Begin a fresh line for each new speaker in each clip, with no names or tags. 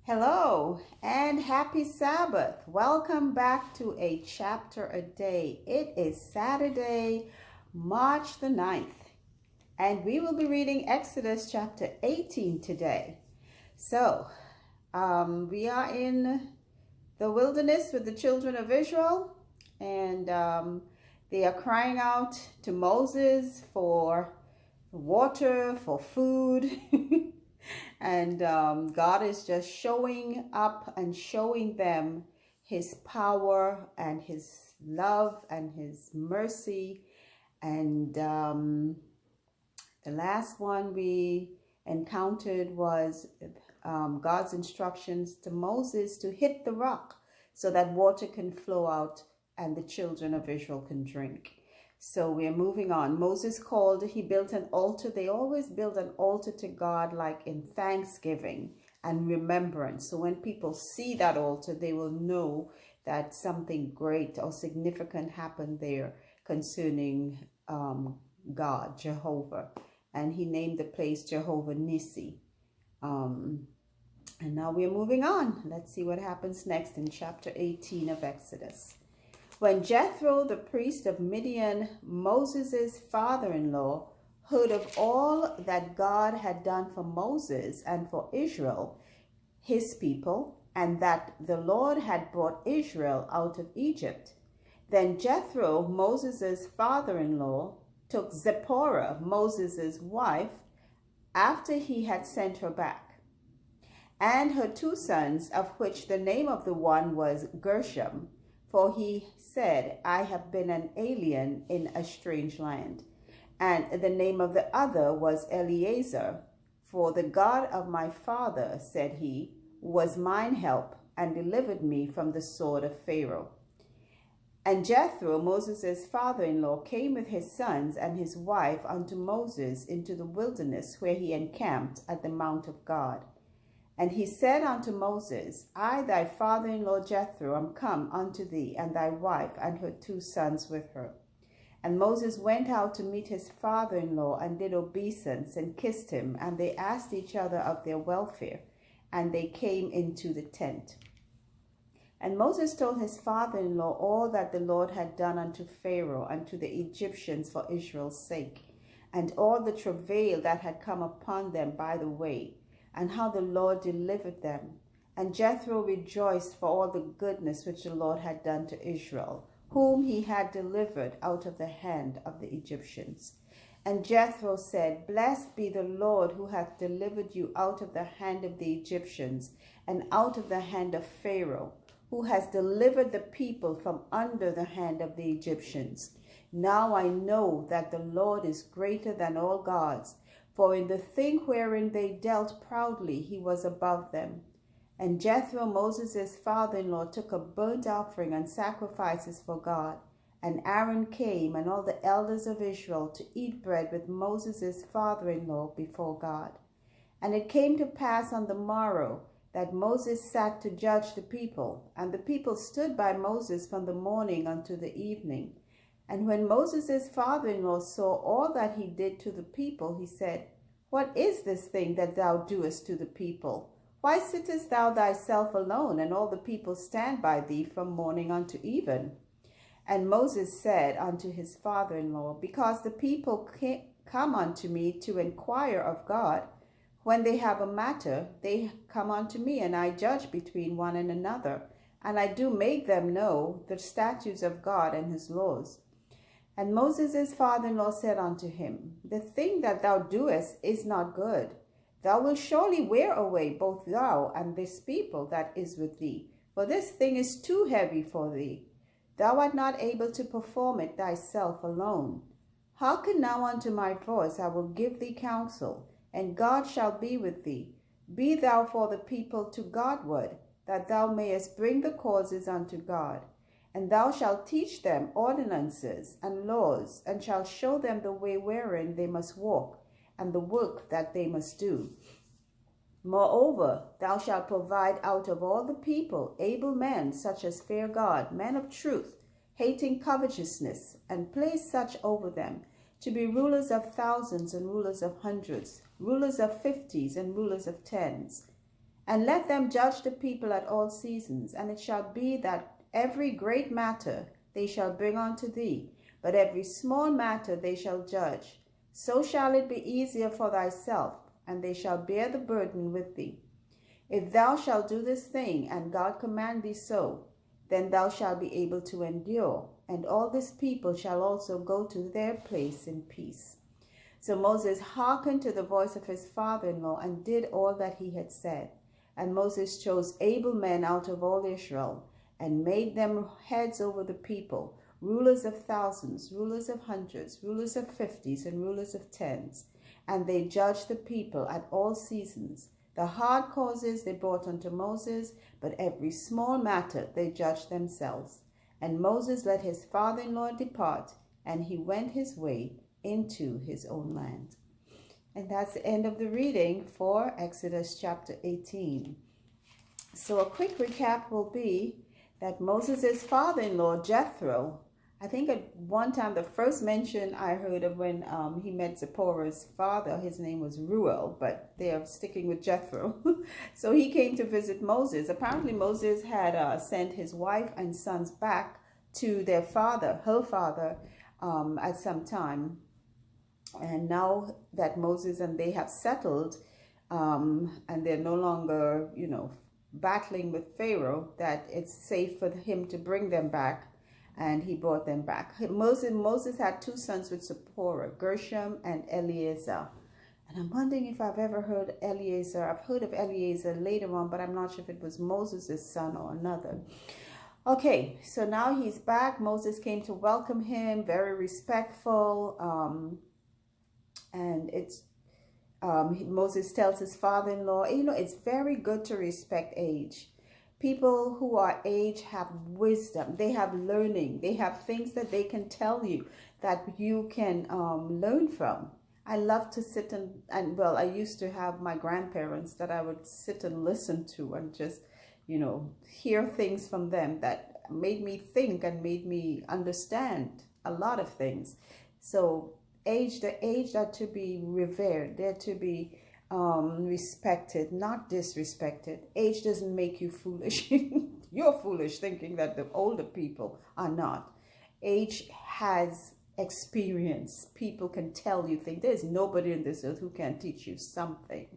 Hello and happy Sabbath. Welcome back to a chapter a day. It is Saturday, March the 9th, and we will be reading Exodus chapter 18 today. So, we are in the wilderness with the children of Israel, and they are crying out to Moses for water, for food. And God is just showing up and showing them his power and his love and his mercy. And the last one we encountered was God's instructions to Moses to hit the rock so that water can flow out and the children of Israel can drink. So we're moving on. Moses he built an altar. They always build an altar to God like in thanksgiving and remembrance. So when people see that altar, they will know that something great or significant happened there concerning God, Jehovah. And he named the place Jehovah Nissi. And now we're moving on. Let's see what happens next in chapter 18 of Exodus. When Jethro, the priest of Midian, Moses' father-in-law, heard of all that God had done for Moses and for Israel, his people, and that the Lord had brought Israel out of Egypt, then Jethro, Moses' father-in-law, took Zipporah, Moses' wife, after he had sent her back, and her two sons, of which the name of the one was Gershom, for he said, I have been an alien in a strange land. And the name of the other was Eleazar, for the God of my father, said he, was mine help, and delivered me from the sword of Pharaoh. And Jethro, Moses' father-in-law, came with his sons and his wife unto Moses into the wilderness, where he encamped at the mount of God. And he said unto Moses, I, thy father-in-law Jethro, am come unto thee, and thy wife, and her two sons with her. And Moses went out to meet his father-in-law, and did obeisance, and kissed him, and they asked each other of their welfare, and they came into the tent. And Moses told his father-in-law all that the Lord had done unto Pharaoh, and to the Egyptians for Israel's sake, and all the travail that had come upon them by the way, and how the Lord delivered them. And Jethro rejoiced for all the goodness which the Lord had done to Israel, whom he had delivered out of the hand of the Egyptians. And Jethro said, Blessed be the Lord, who hath delivered you out of the hand of the Egyptians, and out of the hand of Pharaoh, who has delivered the people from under the hand of the Egyptians. Now I know that the Lord is greater than all gods, for in the thing wherein they dealt proudly, he was above them. And Jethro, Moses' father-in-law, took a burnt offering and sacrifices for God. And Aaron came, and all the elders of Israel, to eat bread with Moses' father-in-law before God. And it came to pass on the morrow that Moses sat to judge the people, and the people stood by Moses from the morning unto the evening. And when Moses' father-in-law saw all that he did to the people, he said, What is this thing that thou doest to the people? Why sittest thou thyself alone, and all the people stand by thee from morning unto even? And Moses said unto his father-in-law, Because the people come unto me to inquire of God. When they have a matter, they come unto me, and I judge between one and another, and I do make them know the statutes of God and his laws. And Moses' father-in-law said unto him, The thing that thou doest is not good. Thou wilt surely wear away both thou and this people that is with thee, for this thing is too heavy for thee. Thou art not able to perform it thyself alone. Hearken now unto my voice, I will give thee counsel, and God shall be with thee. Be thou for the people to Godward, that thou mayest bring the causes unto God. And thou shalt teach them ordinances and laws, and shalt show them the way wherein they must walk, and the work that they must do. Moreover, thou shalt provide out of all the people able men, such as fear God, men of truth, hating covetousness, and place such over them, to be rulers of thousands and rulers of hundreds, rulers of fifties and rulers of tens. And let them judge the people at all seasons. And it shall be that every great matter they shall bring unto thee, but every small matter they shall judge. So shall it be easier for thyself, and they shall bear the burden with thee. If thou shalt do this thing, and God command thee so, then thou shalt be able to endure, and all this people shall also go to their place in peace. So Moses hearkened to the voice of his father-in-law, and did all that he had said. And Moses chose able men out of all Israel, and made them heads over the people, rulers of thousands, rulers of hundreds, rulers of fifties, and rulers of tens. And they judged the people at all seasons. The hard causes they brought unto Moses, but every small matter they judged themselves. And Moses let his father-in-law depart, and he went his way into his own land. And that's the end of the reading for Exodus chapter 18. So a quick recap will be that Moses' father-in-law, Jethro, I think at one time the first mention I heard of when he met Zipporah's father, his name was Reuel, but they are sticking with Jethro. So he came to visit Moses. Apparently Moses had sent his wife and sons back to their father, her father, at some time. And now that Moses and they have settled, and they're no longer, battling with Pharaoh, that it's safe for him to bring them back, and he brought them back. Moses had two sons with Zipporah, Gershom and Eleazar. And I'm wondering if I've ever heard Eleazar. I've heard of Eleazar later on, but I'm not sure if it was Moses' son or another. Okay, so now he's back. Moses came to welcome him, very respectful. And it's Moses tells his father-in-law, it's very good to respect age. People who are age have wisdom, they have learning, they have things that they can tell you that you can learn from. I love to sit and well, I used to have my grandparents that I would sit and listen to and just, hear things from them that made me think and made me understand a lot of things. So the age that to be revered, they're to be respected, not disrespected. Age doesn't make you foolish. You're foolish thinking that the older people are not. Age has experience. People can tell you things. There's nobody in this earth who can teach you something.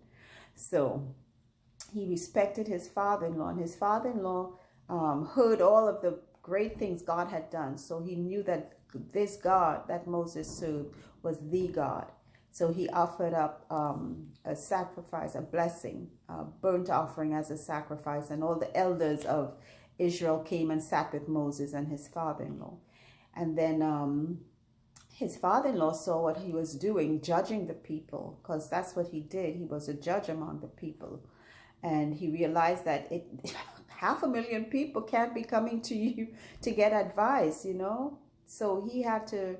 So he respected his father-in-law, and his father-in-law heard all of the great things God had done. So he knew that this God that Moses served was the God. So he offered up a sacrifice, a blessing, a burnt offering as a sacrifice. And all the elders of Israel came and sat with Moses and his father-in-law. And then his father-in-law saw what he was doing, judging the people, because that's what he did. He was a judge among the people. And he realized that 500,000 people can't be coming to you to get advice, So he had to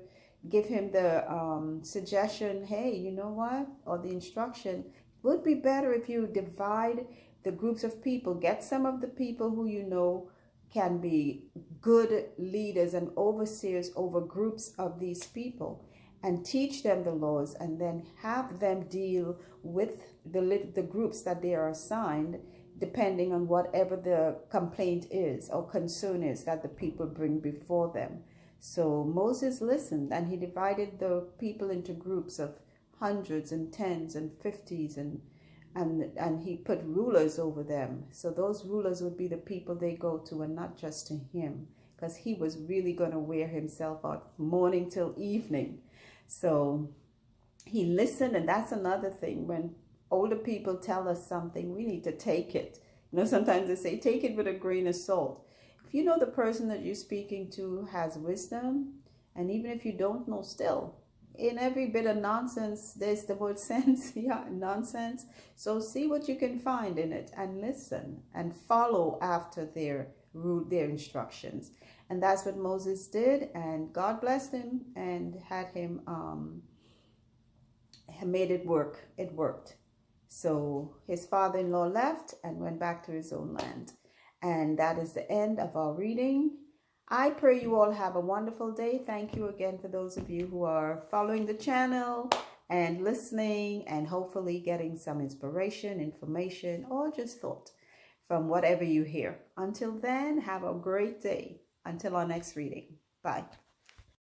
give him the suggestion, hey, you know what? Or the instruction, would be better if you divide the groups of people. Get some of the people who can be good leaders and overseers over groups of these people, and teach them the laws, and then have them deal with the groups that they are assigned, depending on whatever the complaint is or concern is that the people bring before them. So Moses listened, and he divided the people into groups of hundreds and tens and fifties, and he put rulers over them. So those rulers would be the people they go to, and not just to him, because he was really going to wear himself out morning till evening. So he listened, and that's another thing. When older people tell us something, we need to take it. Sometimes they say, take it with a grain of salt. If you know the person that you're speaking to has wisdom, and even if you don't know, still, in every bit of nonsense, there's the word sense. Yeah, nonsense. So see what you can find in it, and listen, and follow after their instructions. And that's what Moses did, and God blessed him and had him made it work. It worked. So his father-in-law left and went back to his own land. And that is the end of our reading. I pray you all have a wonderful day. Thank you again for those of you who are following the channel. and listening and hopefully getting some inspiration, information, or just thought from whatever you hear. Until then, have a great day. Until our next reading. Bye.